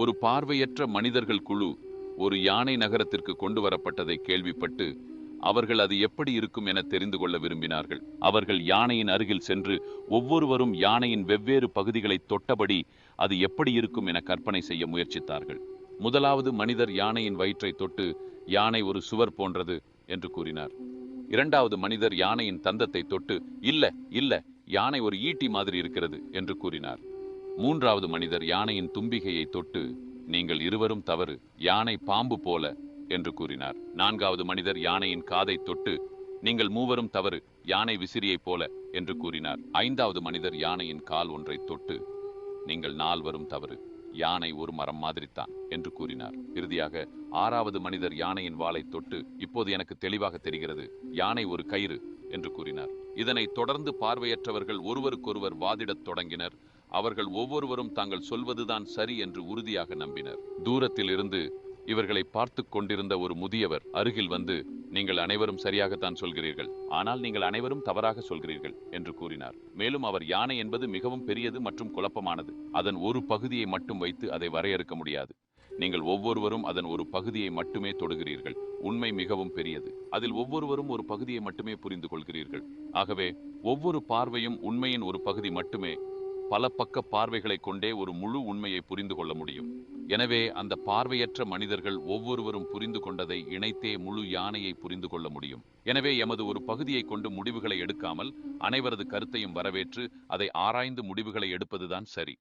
ஒரு பார்வையற்ற மனிதர்கள் குழு ஒரு யானை நகரத்திற்கு கொண்டு வரப்பட்டதை கேள்விப்பட்டு அவர்கள் அது எப்படி இருக்கும் என தெரிந்து கொள்ள விரும்பினார்கள். அவர்கள் யானையின் அருகில் சென்று ஒவ்வொருவரும் யானையின் வெவ்வேறு பகுதிகளை தொட்டபடி அது எப்படி இருக்கும் என கற்பனை செய்ய முயற்சித்தார்கள். முதலாவது மனிதர் யானையின் வயிற்றை தொட்டு, யானை ஒரு சுவர் போன்றது என்று கூறினார். இரண்டாவது மனிதர் யானையின் தந்தத்தை தொட்டு, இல்ல இல்ல, யானை ஒரு ஈட்டி மாதிரி இருக்கிறது என்று கூறினார். மூன்றாவது மனிதர் யானையின் தும்பிகையை தொட்டு, நீங்கள் இருவரும் தவறு, யானை பாம்பு போல என்று கூறினார். நான்காவது மனிதர் யானையின் காதை தொட்டு, நீங்கள் மூவரும் தவறு, யானை விசிறியைப் போல என்று கூறினார். ஐந்தாவது மனிதர் யானையின் கால் ஒன்றை தொட்டு, நீங்கள் நால்வரும் தவறு, யானை ஒரு மரம் மாதிரித்தான் என்று கூறினார். இறுதியாக ஆறாவது மனிதர் யானையின் வாளை தொட்டு, இப்போது எனக்கு தெளிவாக தெரிகிறது, யானை ஒரு கயிறு என்று கூறினார். இதனைத் தொடர்ந்து பார்வையற்றவர்கள் ஒருவருக்கொருவர் வாதிடத் தொடங்கினர். அவர்கள் ஒவ்வொருவரும் தாங்கள் சொல்வதுதான் சரி என்று உறுதியாக நம்பினர். தூரத்தில் இருந்து இவர்களை பார்த்து கொண்டிருந்த ஒரு முதியவர் அருகில் வந்து, நீங்கள் அனைவரும் சரியாகத்தான் சொல்கிறீர்கள், ஆனால் நீங்கள் அனைவரும் தவறாக சொல்கிறீர்கள் என்று கூறினார். மேலும் அவர், யானை என்பது மிகவும் பெரியது மற்றும் குழப்பமானது, அதன் ஒரு பகுதியை மட்டும் வைத்து அதை வரையறுக்க முடியாது. நீங்கள் ஒவ்வொருவரும் அதன் ஒரு பகுதியை மட்டுமே தொடுகிறீர்கள். உண்மை மிகவும் பெரியது, அதில் ஒவ்வொருவரும் ஒரு பகுதியை மட்டுமே புரிந்து கொள்கிறீர்கள். ஆகவே ஒவ்வொரு பார்வையும் உண்மையின் ஒரு பகுதி மட்டுமே. பல பக்க பார்வைகளை கொண்டே ஒரு முழு உண்மையை புரிந்து கொள்ள முடியும். எனவே அந்த பார்வையற்ற மனிதர்கள் ஒவ்வொருவரும் புரிந்து கொண்டதை இணைத்தே முழு யானையை புரிந்து கொள்ள முடியும். எனவே எமது ஒரு பகுதியை கொண்டு முடிவுகளை எடுக்காமல் அனைவரது கருத்தையும் வரவேற்று அதை ஆராய்ந்து முடிவுகளை எடுப்பதுதான் சரி.